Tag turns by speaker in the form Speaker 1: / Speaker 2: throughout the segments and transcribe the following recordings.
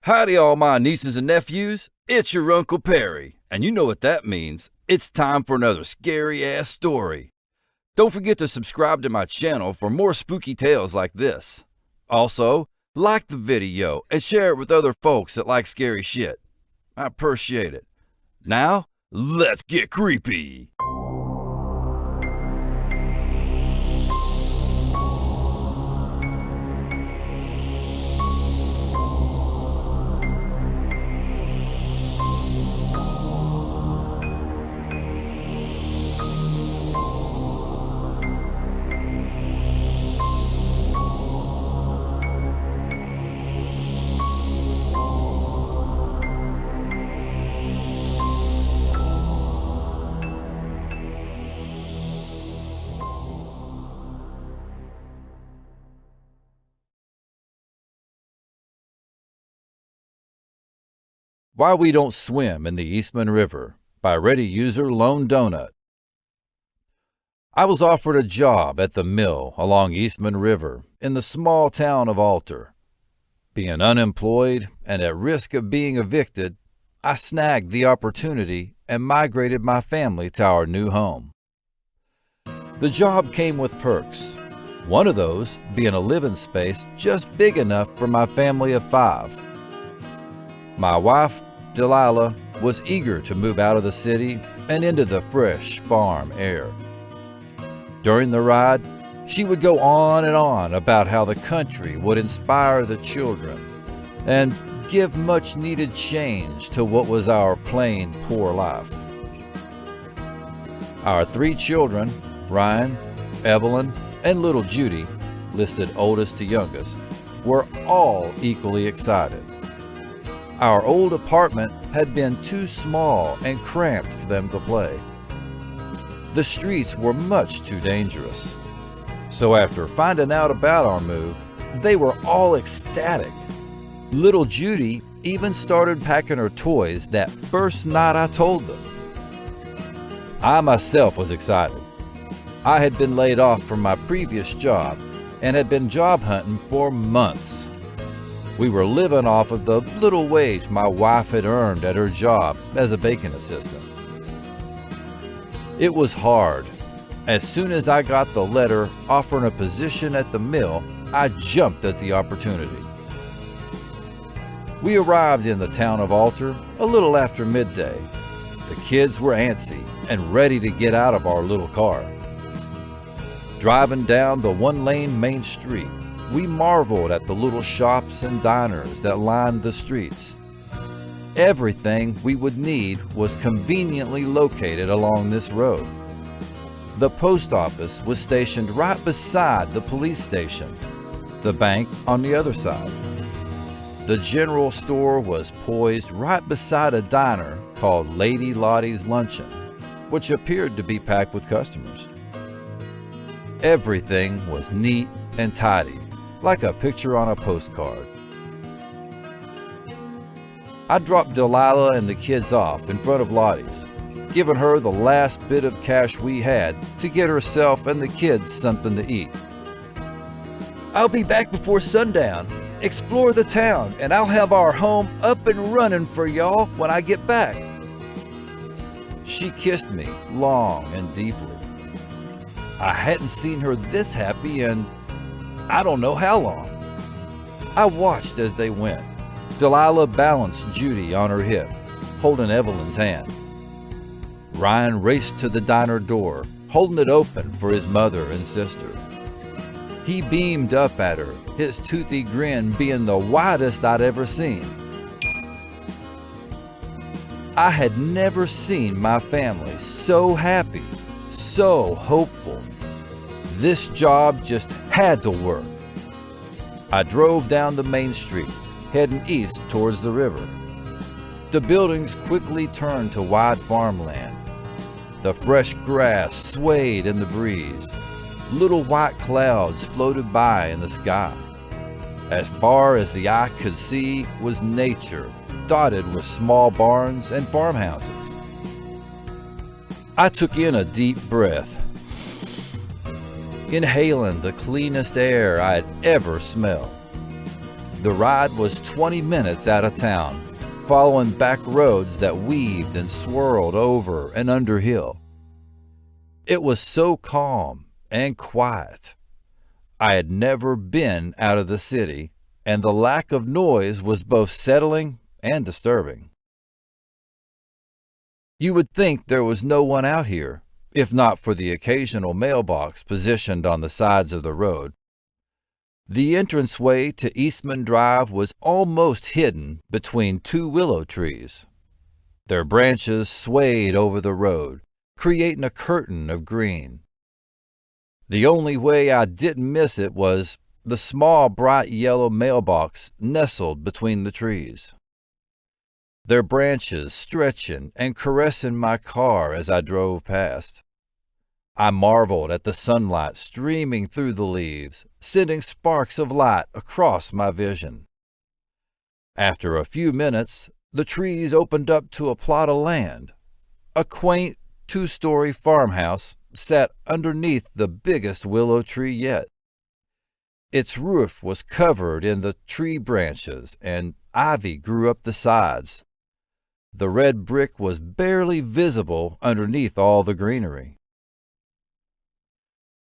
Speaker 1: Howdy all my nieces and nephews, it's your Uncle Perry, and you know what that means. It's time for another scary-ass story. Don't forget to subscribe to my channel for more spooky tales like this. Also, like the video and share it with other folks that like scary shit. I appreciate it. Now, let's get creepy. Why We Don't Swim in the Eastman River by Reddit user Lone Donut. I was offered a job at the mill along Eastman River in the small town of Alter. Being unemployed and at risk of being evicted, I snagged the opportunity and migrated my family to our new home. The job came with perks, one of those being a living space just big enough for my family of 5. My wife, Delilah, was eager to move out of the city and into the fresh farm air. During the ride, she would go on and on about how the country would inspire the children and give much-needed change to what was our plain, poor life. Our 3 children, Ryan, Evelyn, and little Judy, listed oldest to youngest, were all equally excited. Our old apartment had been too small and cramped for them to play. The streets were much too dangerous. So after finding out about our move, they were all ecstatic. Little Judy even started packing her toys that first night I told them. I myself was excited. I had been laid off from my previous job and had been job hunting for months. We were living off of the little wage my wife had earned at her job as a baking assistant. It was hard. As soon as I got the letter offering a position at the mill, I jumped at the opportunity. We arrived in the town of Alter a little after midday. The kids were antsy and ready to get out of our little car. Driving down the one-lane main street, we marveled at the little shops and diners that lined the streets. Everything we would need was conveniently located along this road. The post office was stationed right beside the police station, the bank on the other side. The general store was poised right beside a diner called Lady Lottie's Luncheon, which appeared to be packed with customers. Everything was neat and tidy, like a picture on a postcard. I dropped Delilah and the kids off in front of Lottie's, giving her the last bit of cash we had to get herself and the kids something to eat. "I'll be back before sundown. Explore the town, and I'll have our home up and running for y'all when I get back." She kissed me long and deeply. I hadn't seen her this happy in I don't know how long. I watched as they went. Delilah balanced Judy on her hip, holding Evelyn's hand. Ryan raced to the diner door, holding it open for his mother and sister. He beamed up at her, his toothy grin being the widest I'd ever seen. I had never seen my family so happy, so hopeful. This job just had to work. I drove down the main street, heading east towards the river. The buildings quickly turned to wide farmland. The fresh grass swayed in the breeze. Little white clouds floated by in the sky. As far as the eye could see was nature, dotted with small barns and farmhouses. I took in a deep breath, inhaling the cleanest air I had ever smelled. The ride was 20 minutes out of town, following back roads that weaved and swirled over and under hill. It was so calm and quiet. I had never been out of the city, and the lack of noise was both settling and disturbing. You would think there was no one out here, if not for the occasional mailbox positioned on the sides of the road. The entranceway to Eastman Drive was almost hidden between two willow trees. Their branches swayed over the road, creating a curtain of green. The only way I didn't miss it was the small bright yellow mailbox nestled between the trees. Their branches stretching and caressing my car as I drove past. I marveled at the sunlight streaming through the leaves, sending sparks of light across my vision. After a few minutes, the trees opened up to a plot of land. A quaint two-story farmhouse sat underneath the biggest willow tree yet. Its roof was covered in the tree branches, and ivy grew up the sides. The red brick was barely visible underneath all the greenery.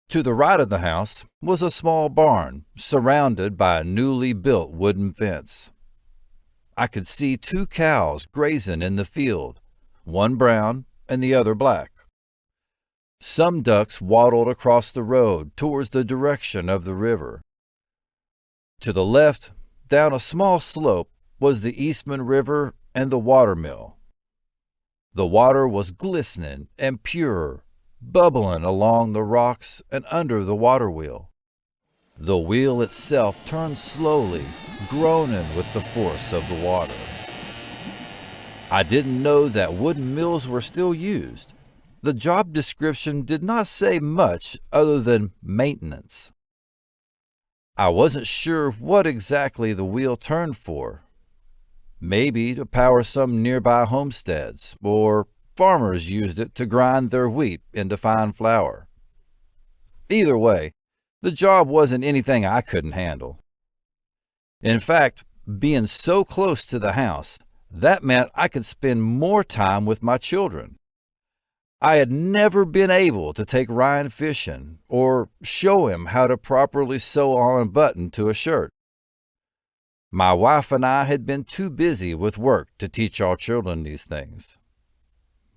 Speaker 1: To the right of the house was a small barn surrounded by a newly built wooden fence. I could see two cows grazing in the field, one brown and the other black. Some ducks waddled across the road towards the direction of the river. To the left, down a small slope, was the Eastman River and the watermill. The water was glistening and pure, bubbling along the rocks and under the water wheel. The wheel itself turned slowly, groaning with the force of the water. I didn't know that wooden mills were still used. The job description did not say much other than maintenance. I wasn't sure what exactly the wheel turned for. Maybe to power some nearby homesteads, or farmers used it to grind their wheat into fine flour. Either way, the job wasn't anything I couldn't handle. In fact, being so close to the house, that meant I could spend more time with my children. I had never been able to take Ryan fishing or show him how to properly sew on a button to a shirt. My wife and I had been too busy with work to teach our children these things.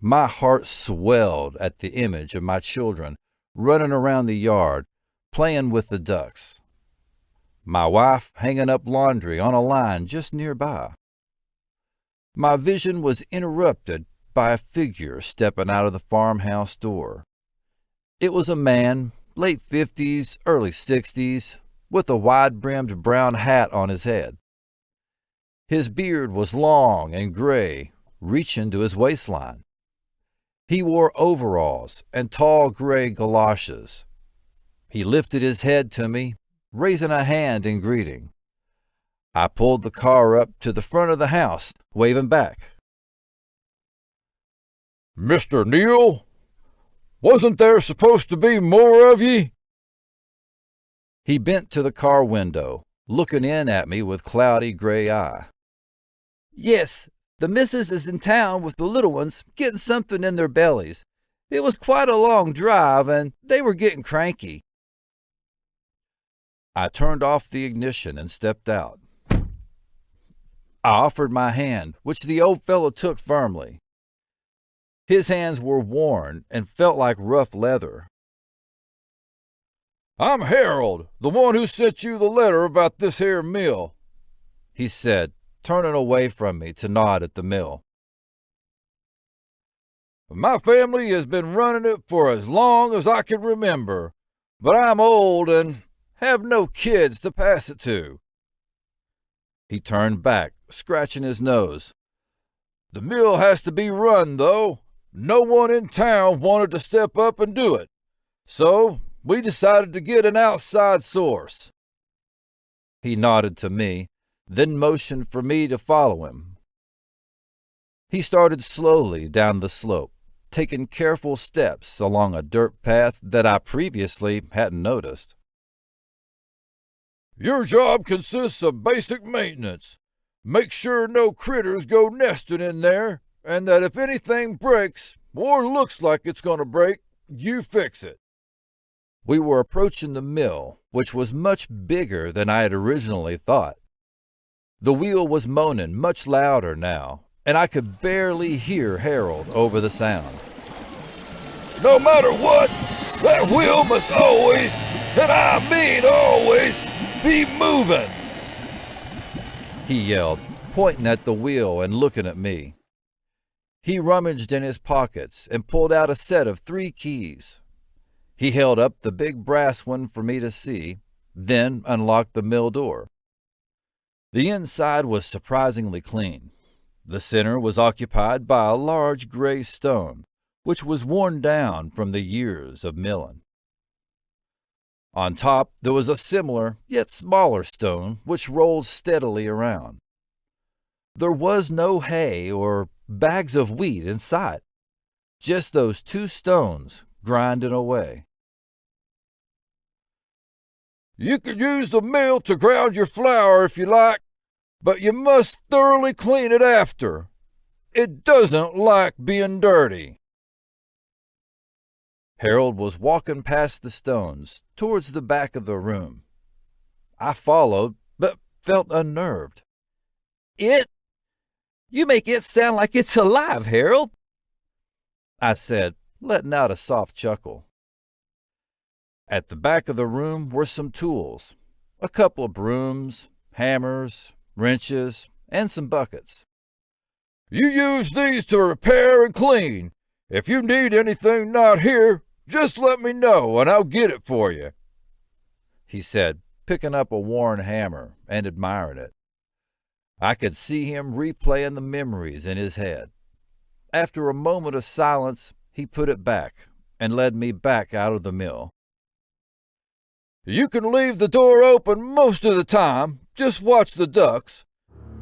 Speaker 1: My heart swelled at the image of my children running around the yard, playing with the ducks. My wife hanging up laundry on a line just nearby. My vision was interrupted by a figure stepping out of the farmhouse door. It was a man, late 50s, early 60s, with a wide-brimmed brown hat on his head. His beard was long and gray, reaching to his waistline. He wore overalls and tall gray galoshes. He lifted his head to me, raising a hand in greeting. I pulled the car up to the front of the house, waving back.
Speaker 2: "Mr. Neal, wasn't there supposed to be more of ye?"
Speaker 1: He bent to the car window, looking in at me with cloudy gray eye. "Yes, the missus is in town with the little ones, getting something in their bellies. It was quite a long drive, and they were getting cranky." I turned off the ignition and stepped out. I offered my hand, which the old fellow took firmly. His hands were worn and felt like rough leather.
Speaker 2: "I'm Harold, the one who sent you the letter about this here mill,"
Speaker 1: he said, turning away from me to nod at the mill.
Speaker 2: "My family has been running it for as long as I can remember, but I'm old and have no kids to pass it to."
Speaker 1: He turned back, scratching his nose.
Speaker 2: "The mill has to be run, though. No one in town wanted to step up and do it, so we decided to get an outside source."
Speaker 1: He nodded to me, then motioned for me to follow him. He started slowly down the slope, taking careful steps along a dirt path that I previously hadn't noticed.
Speaker 2: Your job consists of basic maintenance. Make sure no critters go nesting in there, and that if anything breaks or looks like it's going to break, you fix it."
Speaker 1: We were approaching the mill, which was much bigger than I had originally thought. The wheel was moaning much louder now, and I could barely hear Harold over the sound.
Speaker 2: "No matter what, that wheel must always, and I mean always, be moving,"
Speaker 1: he yelled, pointing at the wheel and looking at me. He rummaged in his pockets and pulled out a set of 3 keys. He held up the big brass one for me to see, then unlocked the mill door. The inside was surprisingly clean. The center was occupied by a large gray stone, which was worn down from the years of milling. On top there was a similar, yet smaller stone which rolled steadily around. There was no hay or bags of wheat in sight, just those 2 stones grinding away.
Speaker 2: "You can use the mill to ground your flour if you like, but you must thoroughly clean it after. It doesn't like being dirty."
Speaker 1: Harold was walking past the stones towards the back of the room. I followed, but felt unnerved. You make it sound like it's alive, Harold," I said, letting out a soft chuckle. At the back of the room were some tools, a couple of brooms, hammers, wrenches, and some buckets.
Speaker 2: "You use these to repair and clean. If you need anything not here, just let me know and I'll get it for you,"
Speaker 1: he said, picking up a worn hammer and admiring it. I could see him replaying the memories in his head. After a moment of silence, he put it back and led me back out of the mill.
Speaker 2: "You can leave the door open most of the time, just watch the ducks.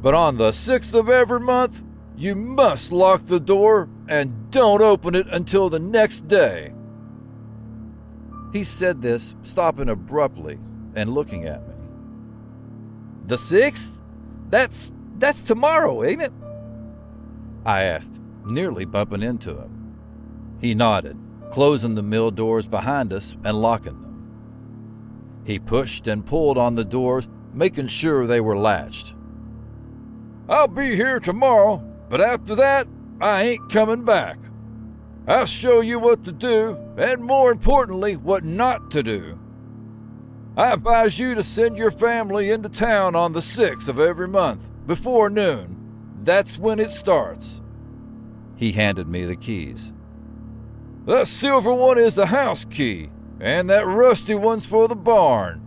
Speaker 2: But on the 6th of every month, you must lock the door and don't open it until the next day."
Speaker 1: He said this, stopping abruptly and looking at me. "The 6th? That's tomorrow, ain't it?" I asked, nearly bumping into him. He nodded, closing the mill doors behind us and locking them. He pushed and pulled on the doors, making sure they were latched.
Speaker 2: "I'll be here tomorrow, but after that, I ain't coming back. I'll show you what to do, and more importantly, what not to do. I advise you to send your family into town on the 6th of every month, before noon. That's when it starts."
Speaker 1: He handed me the keys.
Speaker 2: "That silver one is the house key, and that rusty one's for the barn.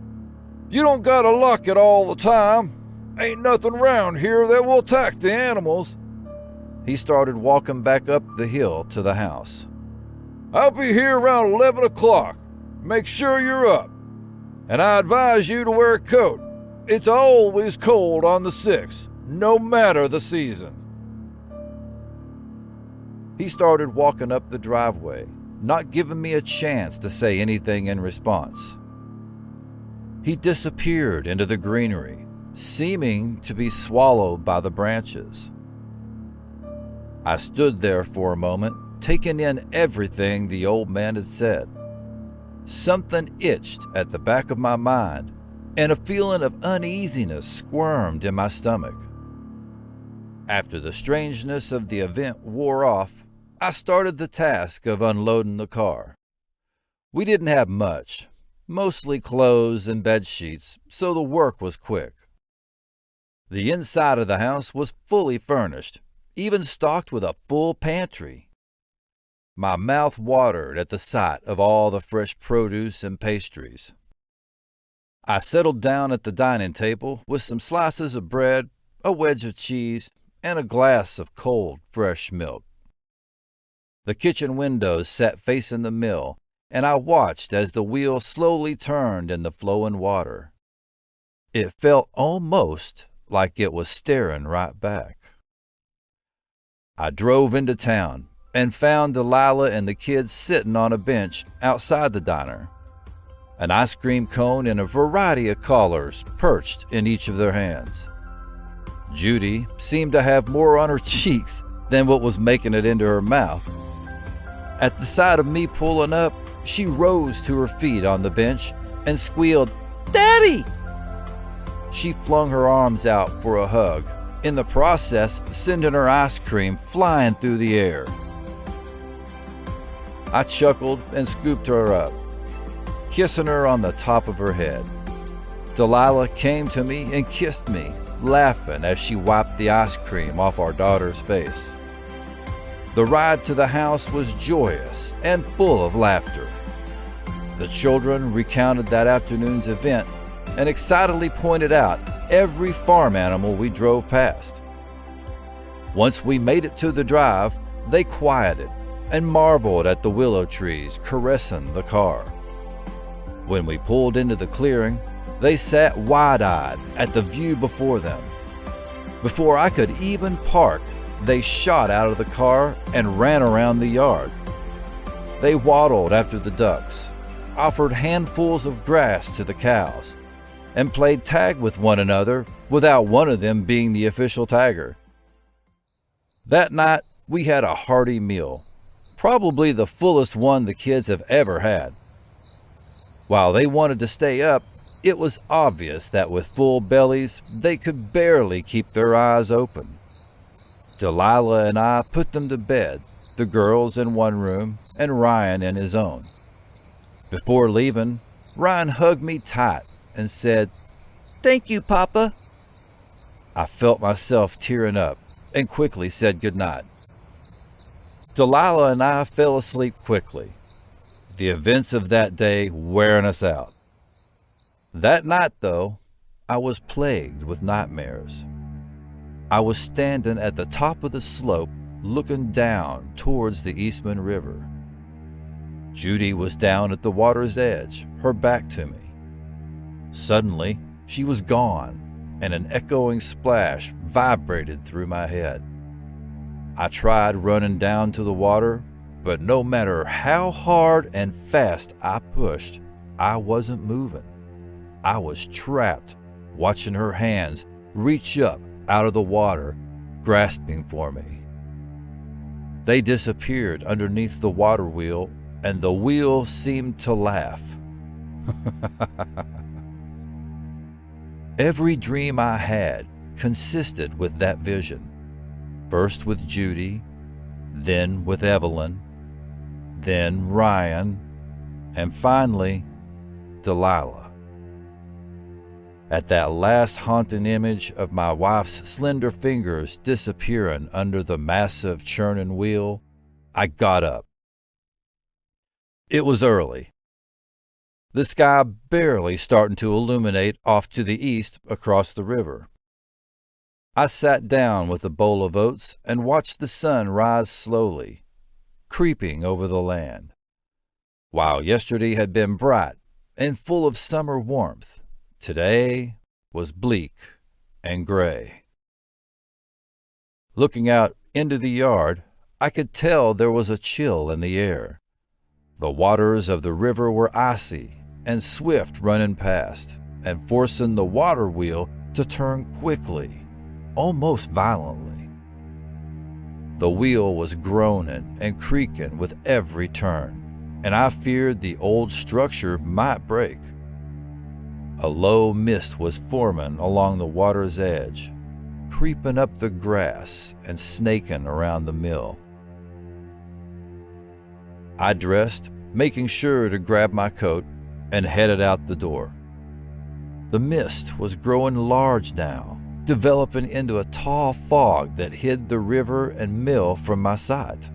Speaker 2: You don't gotta lock it all the time. Ain't nothing round here that will attack the animals."
Speaker 1: He started walking back up the hill to the house.
Speaker 2: "I'll be here around 11 o'clock. Make sure you're up. And I advise you to wear a coat. It's always cold on the 6th, no matter the season."
Speaker 1: He started walking up the driveway, not giving me a chance to say anything in response. He disappeared into the greenery, seeming to be swallowed by the branches. I stood there for a moment, taking in everything the old man had said. Something itched at the back of my mind, and a feeling of uneasiness squirmed in my stomach. After the strangeness of the event wore off, I started the task of unloading the car. We didn't have much, mostly clothes and bed sheets, so the work was quick. The inside of the house was fully furnished, even stocked with a full pantry. My mouth watered at the sight of all the fresh produce and pastries. I settled down at the dining table with some slices of bread, a wedge of cheese, and a glass of cold, fresh milk. The kitchen windows sat facing the mill, and I watched as the wheel slowly turned in the flowing water. It felt almost like it was staring right back. I drove into town and found Delilah and the kids sitting on a bench outside the diner. an ice cream cone in a variety of colors perched in each of their hands. Judy seemed to have more on her cheeks than what was making it into her mouth. At the sight of me pulling up, she rose to her feet on the bench and squealed, "Daddy!" She flung her arms out for a hug, in the process sending her ice cream flying through the air. I chuckled and scooped her up, kissing her on the top of her head. Delilah came to me and kissed me, laughing as she wiped the ice cream off our daughter's face. The ride to the house was joyous and full of laughter. The children recounted that afternoon's event and excitedly pointed out every farm animal we drove past. Once we made it to the drive, they quieted and marveled at the willow trees caressing the car. When we pulled into the clearing, they sat wide-eyed at the view before them. Before I could even park, they shot out of the car and ran around the yard. They waddled after the ducks, offered handfuls of grass to the cows, and played tag with one another without one of them being the official tagger. That night, we had a hearty meal, probably the fullest one the kids have ever had. While they wanted to stay up, it was obvious that with full bellies, they could barely keep their eyes open. Delilah and I put them to bed, the girls in one room and Ryan in his own. Before leaving, Ryan hugged me tight and said, "Thank you, Papa." I felt myself tearing up and quickly said goodnight. Delilah and I fell asleep quickly, the events of that day wearing us out. That night, though, I was plagued with nightmares. I was standing at the top of the slope looking down towards the Eastman River. Judy was down at the water's edge, her back to me. Suddenly, she was gone, and an echoing splash vibrated through my head. I tried running down to the water, but no matter how hard and fast I pushed, I wasn't moving. I was trapped, watching her hands reach up out of the water, grasping for me. They disappeared underneath the water wheel, and the wheel seemed to laugh. Every dream I had consisted with that vision. First with Judy, then with Evelyn, then Ryan, and finally Delilah. At that last haunting image of my wife's slender fingers disappearing under the massive churning wheel, I got up. It was early. The sky barely starting to illuminate off to the east across the river. I sat down with a bowl of oats and watched the sun rise slowly, creeping over the land. While yesterday had been bright and full of summer warmth, today was bleak and gray. Looking out into the yard, I could tell there was a chill in the air. The waters of the river were icy and swift running past, and forcing the water wheel to turn quickly, almost violently. The wheel was groaning and creaking with every turn, and I feared the old structure might break. A low mist was forming along the water's edge, creeping up the grass and snaking around the mill. I dressed, making sure to grab my coat, and headed out the door. The mist was growing large now, developing into a tall fog that hid the river and mill from my sight.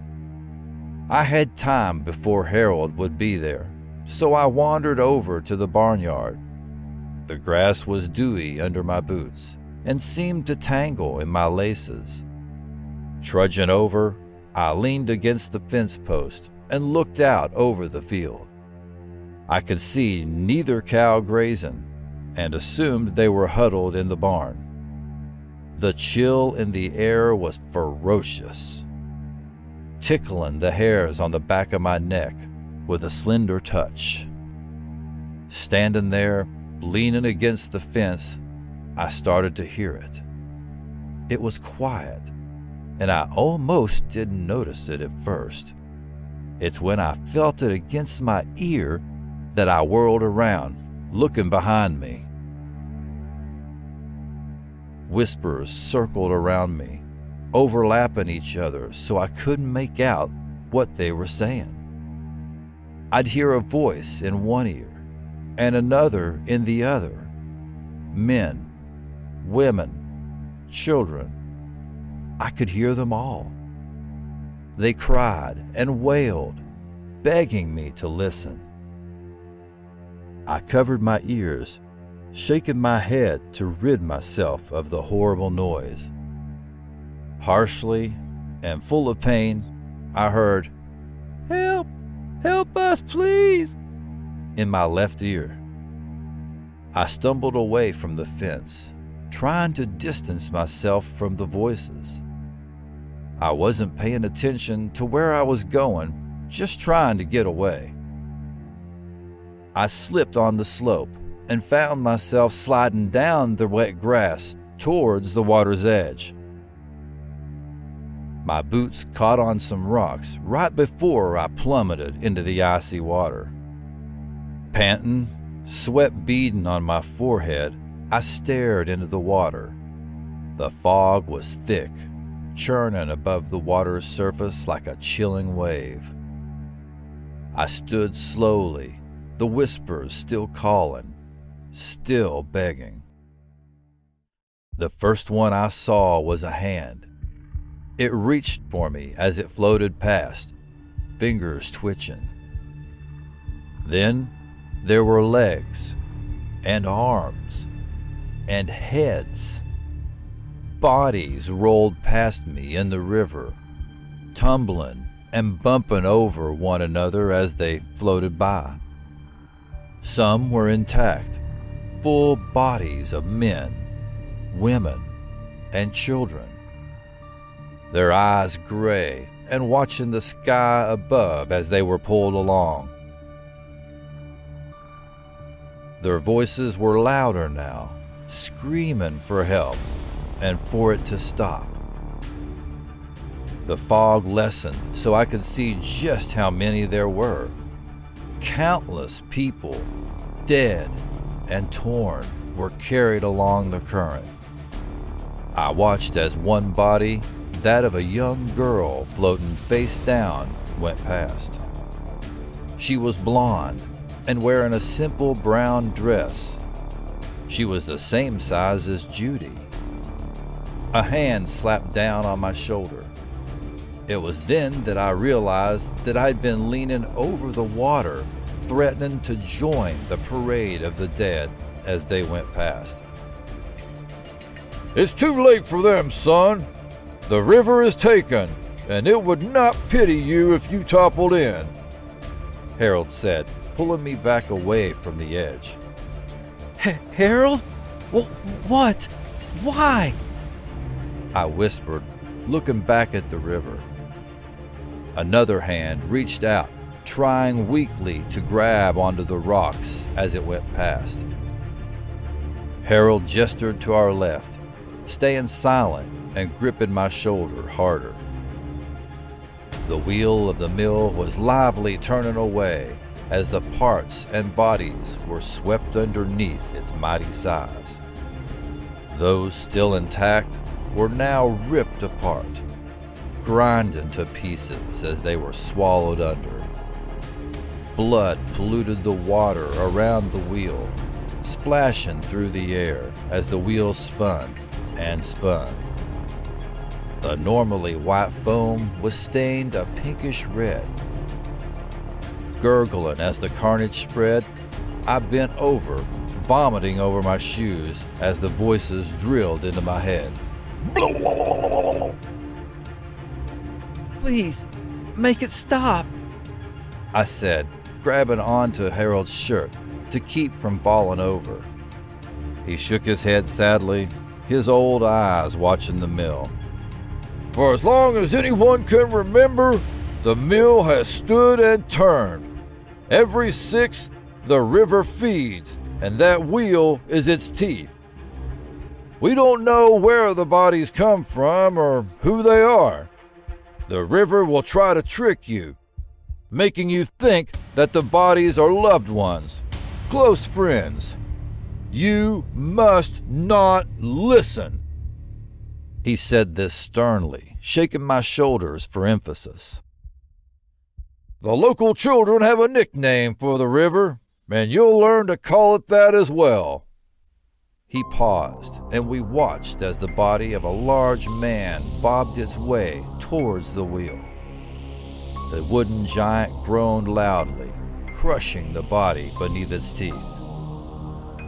Speaker 1: I had time before Harold would be there, so I wandered over to the barnyard. The grass was dewy under my boots and seemed to tangle in my laces. Trudging over, I leaned against the fence post and looked out over the field. I could see neither cow grazing and assumed they were huddled in the barn. The chill in the air was ferocious, tickling the hairs on the back of my neck with a slender touch. Standing there, leaning against the fence, I started to hear it. It was quiet, and I almost didn't notice it at first. It's when I felt it against my ear that I whirled around, looking behind me. Whispers circled around me, overlapping each other so I couldn't make out what they were saying. I'd hear a voice in one ear and another in the other. Men, women, children. I could hear them all. They cried and wailed, begging me to listen. I covered my ears, shaking my head to rid myself of the horrible noise. Harshly and full of pain, I heard, "Help! Help us, please!" in my left ear. I stumbled away from the fence, trying to distance myself from the voices. I wasn't paying attention to where I was going, just trying to get away. I slipped on the slope and found myself sliding down the wet grass towards the water's edge. My boots caught on some rocks right before I plummeted into the icy water. Panting, sweat beading on my forehead, I stared into the water. The fog was thick, churning above the water's surface like a chilling wave. I stood slowly, the whispers still calling, still begging. The first one I saw was a hand. It reached for me as it floated past, fingers twitching. Then there were legs and arms and heads. Bodies rolled past me in the river, tumbling and bumping over one another as they floated by. Some were intact, full bodies of men, women, and children. Their eyes gray and watching the sky above as they were pulled along. Their voices were louder now, screaming for help and for it to stop. The fog lessened so I could see just how many there were. Countless people, dead and torn, were carried along the current. I watched as one body, that of a young girl floating face down, went past. She was blonde and wearing a simple brown dress. She was the same size as Judy. A hand slapped down on my shoulder. It was then that I realized that I'd been leaning over the water, threatening to join the parade of the dead as they went past.
Speaker 2: "It's too late for them, son. The river is taken, and it would not pity you if you toppled in,"
Speaker 1: Harold said, pulling me back away from the edge.
Speaker 3: Harold? What? Why?
Speaker 1: I whispered, looking back at the river. Another hand reached out, trying weakly to grab onto the rocks as it went past. Harold gestured to our left, staying silent and gripping my shoulder harder. The wheel of the mill was lively turning away as the parts and bodies were swept underneath its mighty size. Those still intact were now ripped apart, grinding to pieces as they were swallowed under. Blood polluted the water around the wheel, splashing through the air as the wheel spun and spun. The normally white foam was stained a pinkish red. Gurgling as the carnage spread, I bent over, vomiting over my shoes as the voices drilled into my head.
Speaker 3: Please, make it stop,
Speaker 1: I said, grabbing onto Harold's shirt to keep from falling over. He shook his head sadly, his old eyes watching the mill.
Speaker 2: "For as long as anyone can remember, the mill has stood and turned. Every 6th The river feeds, and that wheel is its teeth. We don't know where the bodies come from or who they are. The river will try to trick you, making you think that the bodies are loved ones, close friends. You must not listen.
Speaker 1: He said this sternly, shaking my shoulders for emphasis.
Speaker 2: The local children have a nickname for the river, and you'll learn to call it that as well.
Speaker 1: He paused, and we watched as the body of a large man bobbed its way towards the wheel. The wooden giant groaned loudly, crushing the body beneath its teeth.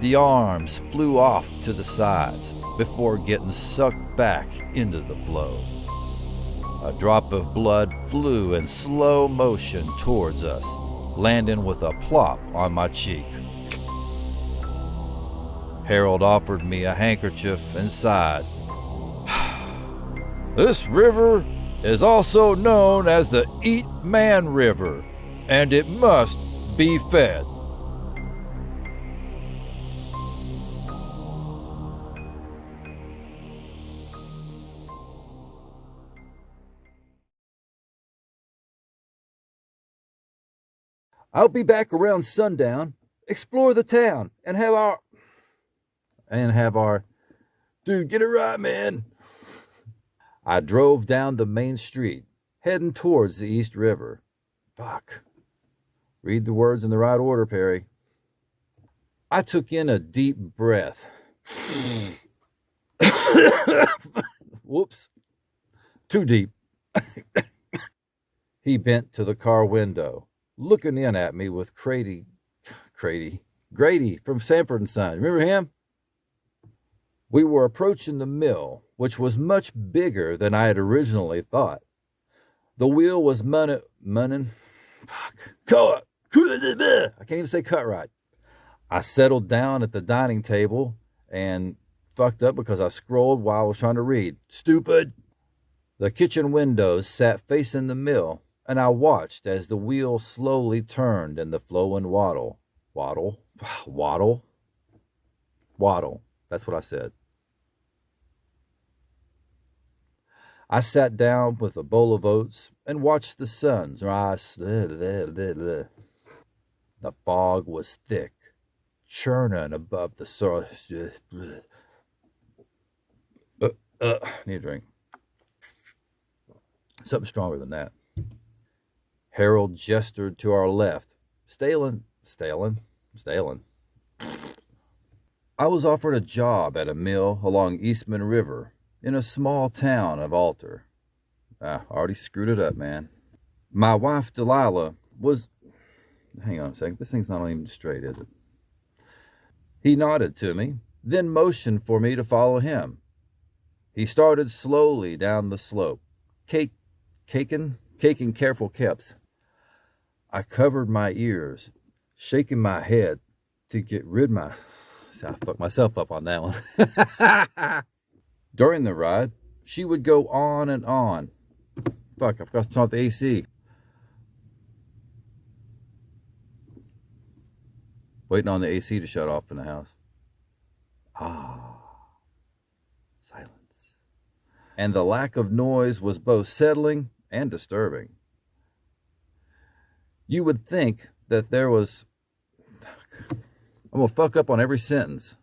Speaker 1: The arms flew off to the sides before getting sucked back into the flow. A drop of blood flew in slow motion towards us, landing with a plop on my cheek. Harold offered me a handkerchief and sighed.
Speaker 2: This river is also known as the Eastman River, and it must be fed.
Speaker 3: I'll be back around sundown, explore the town, and have our...
Speaker 2: Dude, get it right, man.
Speaker 1: I drove down the main street, heading towards the East River.
Speaker 3: Fuck.
Speaker 1: Read the words in the right order, Perry. I took in a deep breath.
Speaker 3: Whoops.
Speaker 1: Too deep. He bent to the car window, looking in at me with Grady from Sanford & Son. Remember him? We were approaching the mill, which was much bigger than I had originally thought. The wheel was munning. Cut. I can't even say cut right. I settled down at the dining table and fucked up because I scrolled while I was trying to read. Stupid. The kitchen windows sat facing the mill, and I watched as the wheel slowly turned in the flowing waddle. Waddle. That's what I said. I sat down with a bowl of oats and watched the sun rise. The fog was thick, churning above the surface. Need a drink. Something stronger than that. Harold gestured to our left. Stalin. I was offered a job at a mill along Eastman River in a small town of Alter. I already screwed it up, man. My wife, Delilah, was... Hang on a second. This thing's not even straight, is it? He nodded to me, then motioned for me to follow him. He started slowly down the slope, caking careful steps. I covered my ears, shaking my head to get rid my... I fucked myself up on that one. During the ride, she would go on and on. Fuck, I forgot to turn off the AC. Waiting on the AC to shut off in the house. Silence. And the lack of noise was both settling and disturbing. You would think that there was... I'm gonna fuck up on every sentence.